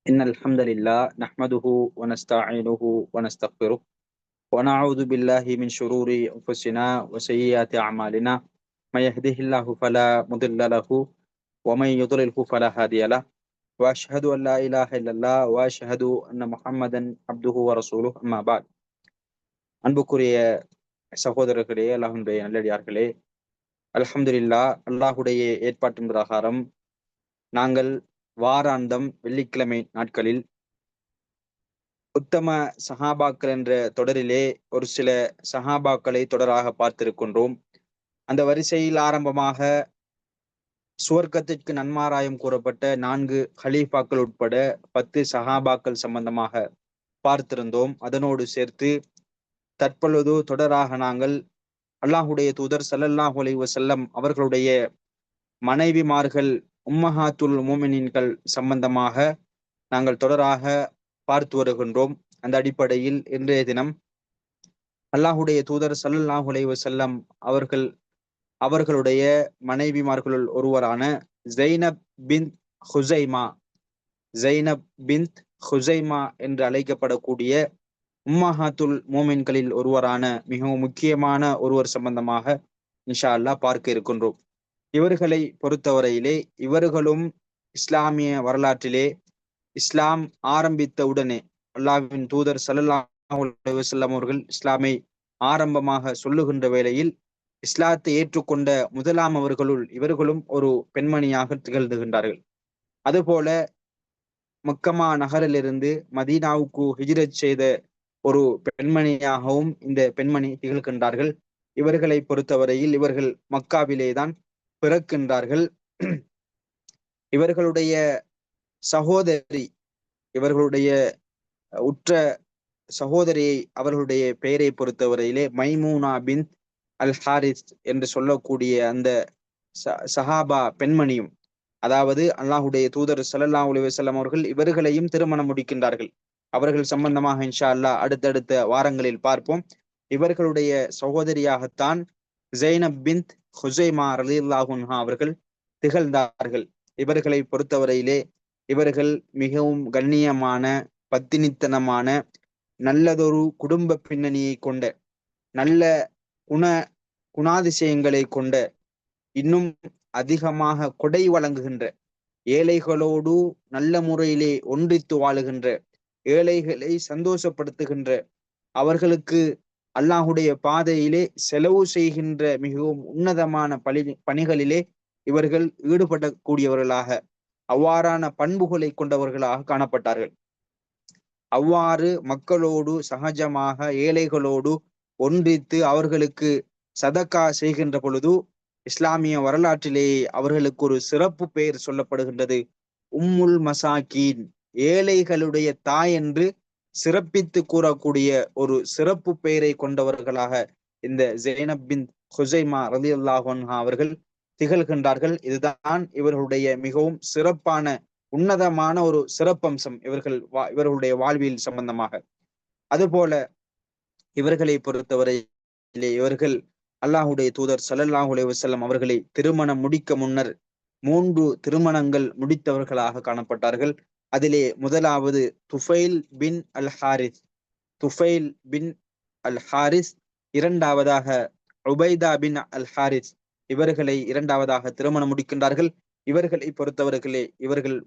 إن الحمد لله نحمده ونستعينه ونستغفره ونعوذ بالله من شرور أنفسنا وسيئات أعمالنا من يهده الله فلا مضل له ومن يضلله فلا هادي له وأشهد أن لا إله إلا الله وأشهد أن محمدا عبده ورسوله أما بعد. அன்புக்குரிய சகோதரர்களே, அல்லாஹ்வுடைய நல்லடியார்களே, அல்ஹம்துலில்லாஹ், அல்லாஹுடைய ஏற்பாட்டின் பிரகாரம் நாங்கள் வாராந்தம் வெள்ளிக்கிழமை நாட்களில் உத்தம சஹாபாக்கள் என்ற தொடரிலே ஒரு சில சஹாபாக்களை தொடராக பார்த்திருக்கின்றோம். அந்த வரிசையில் ஆரம்பமாக சுவர்க்கத்திற்கு நன்மாராயம் கூறப்பட்ட 4 ஹலீஃபாக்கள் உட்பட 10 சஹாபாக்கள் சம்பந்தமாக பார்த்திருந்தோம். அதனோடு சேர்த்து தற்பொழுது தொடராக நாங்கள் அல்லாஹுடைய தூதர் ஸல்லல்லாஹு அலைஹி வஸல்லம் அவர்களுடைய மனைவிமார்கள் உம்மஹாத்துல் முஃமினீன்கள் சம்பந்தமாக நாங்கள் தொடராக பார்த்து வருகின்றோம். அந்த அடிப்படையில் இன்றைய தினம் அல்லாஹுடைய தூதர் ஸல்லல்லாஹு அலைஹி வஸல்லம் அவர்களுடைய மனைவிமார்களுள் ஒருவரான ஜைனப் பின்த் ஹுசைமா என்று அழைக்கப்படக்கூடிய உம்மஹாத்துல் மோமின்களில் ஒருவரான மிகவும் முக்கியமான ஒருவர் சம்பந்தமாக இன்ஷா அல்லாஹ் பார்க்க இருக்கின்றோம். இவர்களை பொறுத்தவரையிலே இவர்களும் இஸ்லாமிய வரலாற்றிலே இஸ்லாம் ஆரம்பித்த உடனே அல்லாஹ்வின் தூதர் ஸல்லல்லாஹு அலைஹி வஸல்லம் அவர்கள் இஸ்லாமை ஆரம்பமாக சொல்லுகின்ற வேளையில் இஸ்லாத்தை ஏற்றுக்கொண்ட முதலாம் அவர்களுள் இவர்களும் ஒரு பெண்மணியாக திகழ்ந்துகின்றார்கள். அதுபோல மக்கமா நகரிலிருந்து மதீனாவுக்கு ஹிஜ்ரத் செய்த ஒரு பெண்மணியாகவும் இந்த பெண்மணி திகழ்கின்றார்கள். இவர்களை பொறுத்தவரையில் இவர்கள் மக்காவிலேதான் பிறக்கின்றார்கள். இவர்களுடைய சகோதரி, இவர்களுடைய உற்ற சகோதரியை அவர்களுடைய பெயரை பொறுத்தவரையிலே மைமூனா பின்த் அல் ஹாரிஸ் என்று சொல்லக்கூடிய அந்த சஹாபா பெண்மணியும், அதாவது அல்லாஹுடைய தூதர் ஸல்லல்லாஹு அலைஹி வஸல்லம் அவர்கள் இவர்களையும் திருமணம் முடிக்கின்றார்கள். அவர்கள் சம்பந்தமாக இன்ஷா அல்லாஹ் அடுத்தடுத்த வாரங்களில் பார்ப்போம். இவர்களுடைய சகோதரியாகத்தான் ஜைனப் பின்த் ஹுசைமா ரலியல்லாஹு அன்ஹா அவர்கள் திகழ்ந்தார்கள். இவர்களை பொறுத்தவரையிலே இவர்கள் மிகவும் கண்ணியமான, பத்தினித்தனமான, நல்லதொரு குடும்ப பின்னணியை கொண்ட, நல்ல குணாதிசயங்களை கொண்ட, இன்னும் அதிகமாக கொடை வழங்குகின்ற, ஏழைகளோடு நல்ல முறையிலே ஒன்றித்து வாழுகின்ற, ஏழைகளை சந்தோஷப்படுத்துகின்ற, அவர்களுக்கு அல்லாஹுடைய பாதையிலே செலவு செய்கின்ற மிகவும் உன்னதமான பணிகளிலே இவர்கள் ஈடுபடக்கூடியவர்களாக, அவ்வாறான பண்புகளை கொண்டவர்களாக காணப்பட்டார்கள். அவ்வாறு மக்களோடு சகஜமாக ஏழைகளோடு ஒன்றித்து அவர்களுக்கு சதக்கா செய்கின்ற பொழுது இஸ்லாமிய வரலாற்றிலேயே அவர்களுக்கு ஒரு சிறப்பு பெயர் சொல்லப்படுகின்றது. உம்முல் மசாக்கீன், ஏழைகளுடைய தாய் என்று சிறப்பித்து கூறக்கூடிய ஒரு சிறப்பு பெயரை கொண்டவர்களாக இந்த ஜைனப் பின்த் ஹுசைமா ரலியல்லாஹு அன்ஹா அவர்கள் திகழ்கின்றார்கள். இதுதான் இவர்களுடைய மிகவும் சிறப்பான உன்னதமான ஒரு சிறப்பம்சம் இவர்களுடைய வாழ்வியல் சம்பந்தமாக. அதுபோல இவர்களை பொறுத்தவரையிலே இவர்கள் அல்லாஹுடைய தூதர் ஸல்லல்லாஹு அலைஹி வஸல்லம் அவர்களை திருமணம் முடிக்க முன்னர் 3 திருமணங்கள் முடித்தவர்களாக காணப்பட்டார்கள். அதிலே முதலாவது துஃபைல் பின் அல் ஹாரிஸ், இரண்டாவதாக உபைதா பின் அல் ஹாரிஸ், இவர்களை இரண்டாவதாக திருமணம் முடிக்கின்றார்கள். இவர்களை பொறுத்தவர்களே இவர்கள்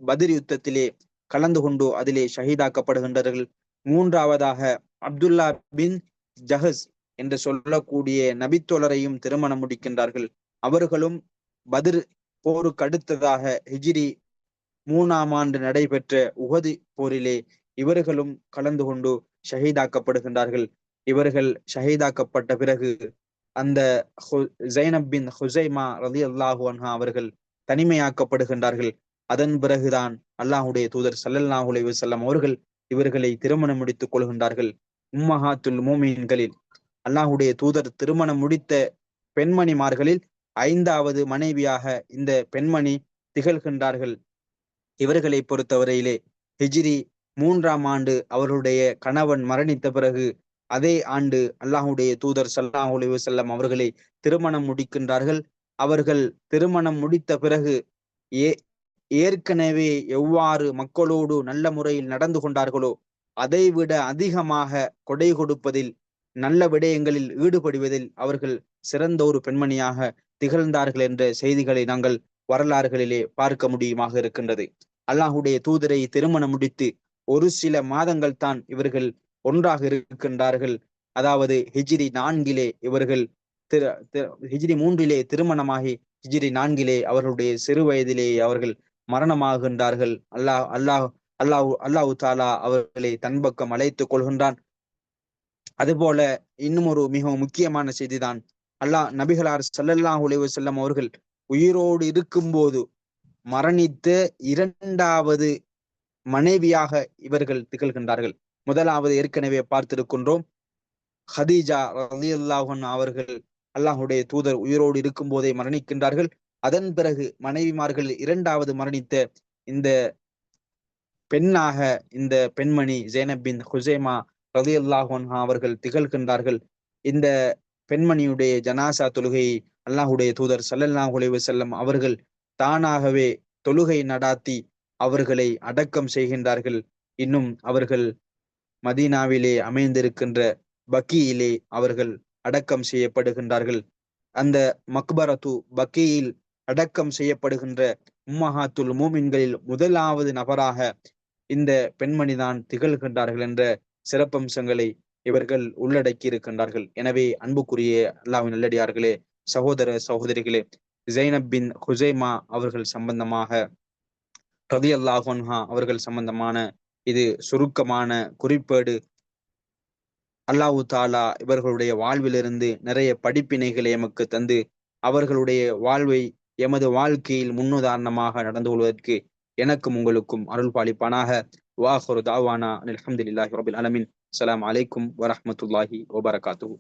பத்ர் யுத்தத்திலே கலந்து கொண்டு அதிலே ஷஹீதாக்கப்படுகின்றார்கள். மூன்றாவதாக அப்துல்லா பின் ஜஹஸ் என்று சொல்லக்கூடிய நபித்தோழரையும் திருமணம் முடிக்கின்றார்கள். அவர்களும் பத்ர் போருக்கு அடுத்ததாக ஹிஜ்ரி 3ஆம் ஆண்டு நடைபெற்ற உஹது போரிலே இவர்களும் கலந்து கொண்டு ஷஹீதாக்கப்படுகின்றார்கள். இவர்கள் ஷஹீதாக்கப்பட்ட பிறகு அந்த ஜைனப் பின் ஹுசைமா ரலியல்லாஹு அன்ஹா அவர்கள் தனிமையாக்கப்படுகின்றார்கள். அதன் பிறகுதான் அல்லாஹுடைய தூதர் ஸல்லல்லாஹு அலைஹி வஸல்லம் அவர்கள் இவர்களை திருமணம் முடித்துக் கொள்கின்றார்கள். உம்மஹாத்துல் மோமின்களில் அல்லாஹுடைய தூதர் திருமணம் முடித்த பெண்மணிமார்களில் 5வது மனைவியாக இந்த பெண்மணி திகழ்கின்றார்கள். இவர்களை பொறுத்தவரையிலே ஹிஜ்ரி 3ஆம் ஆண்டு அவர்களுடைய கணவன் மரணித்த பிறகு அதே ஆண்டு அல்லாஹுடைய தூதர் ஸல்லல்லாஹு அலைஹி வஸல்லம் அவர்களை திருமணம் முடிக்கின்றார்கள். அவர்கள் திருமணம் முடித்த பிறகு ஏற்கனவே எவ்வாறு மக்களோடு நல்ல முறையில் நடந்து கொண்டார்களோ அதைவிட அதிகமாக கொடை கொடுப்பதில், நல்ல விடயங்களில் ஈடுபடுவதில் அவர்கள் சிறந்த ஒரு பெண்மணியாக திகழ்ந்தார்கள் என்ற செய்திகளை நாங்கள் வரலாறுகளிலே பார்க்க முடியுமாக இருக்கின்றது. அல்லாஹுடைய தூதரை திருமணம் முடித்து ஒரு சில மாதங்கள் தான் இவர்கள் ஒன்றாக இருக்கின்றார்கள். அதாவது ஹிஜ்ரி 4 இவர்கள் ஹிஜ்ரி 3 திருமணமாகி ஹிஜ்ரி 4 அவர்களுடைய சிறு வயதிலே அவர்கள் மரணமாகின்றார்கள். அல்லாஹு தாலா அவர்களை தன் பக்கம் அழைத்துக் கொள்கின்றான். அதுபோல இன்னும் ஒரு மிகவும் முக்கியமான செய்திதான், நபிகளார் ஸல்லல்லாஹு அலைஹி வஸல்லம் அவர்கள் உயிரோடு இருக்கும்போது மரணித்த 2வது மனைவியாக இவர்கள் திகழ்கின்றார்கள். முதலாவது ஏற்கனவே பார்த்திருக்கின்றோம், ஹதீஜா ரலியல்லாஹு அன்ஹா அவர்கள் அல்லாஹுடைய தூதர் உயிரோடு இருக்கும் போதே மரணிக்கின்றார்கள். அதன் பிறகு மனைவிமார்கள் 2வது மரணித்த இந்த பெண்ணாக இந்த பெண்மணி ஜைனப் பின் ஹுசைமா ரலியல்லாஹு அன்ஹா அவர்கள் திகழ்கின்றார்கள். இந்த பெண்மணியுடைய ஜனாசா தொழுகையை அல்லாஹுடைய தூதர் ஸல்லல்லாஹு அலைஹி வஸல்லம் அவர்கள் தானாகவே தொழுகை நடாத்தி அவர்களை அடக்கம் செய்கின்றார்கள். இன்னும் அவர்கள் மதீனாவிலே அமைந்திருக்கின்ற பக்கியிலே அவர்கள் அடக்கம் செய்யப்படுகின்றார்கள். அந்த மக்பரத்து பக்கியில் அடக்கம் செய்யப்படுகின்ற உம்மஹாத்துல் மூமின்களில் முதலாவது நபராக இந்த பெண்மணிதான் திகழ்கின்றார்கள் என்ற சிறப்பம்சங்களை இவர்கள் உள்ளடக்கி இருக்கின்றார்கள். எனவே அன்புக்குரிய அல்லாஹ்வின் நல்லடியார்களே, சகோதர சகோதரிகளே, ஜைனப் பின் ஹுசைமா அவர்கள் சம்பந்தமாக, ரலியல்லாஹு அன்ஹா அவர்கள் சம்பந்தமான இது சுருக்கமான குறிப்பேடு. அல்லாஹு தாலா இவர்களுடைய வாழ்விலிருந்து நிறைய படிப்பினைகளை எமக்கு தந்து அவர்களுடைய வாழ்வை எமது வாழ்க்கையில் முன்னுதாரணமாக நடந்து கொள்வதற்கு எனக்கும் உங்களுக்கும் அருள் பாலிப்பானாக. வாஹிரு தாவானா அல்ஹம்துலில்லாஹி ரப்பில் ஆலமீன். அஸ்ஸலாமு அலைக்கும் வரஹ்மத்துல்லாஹி வபரகாத்துஹு.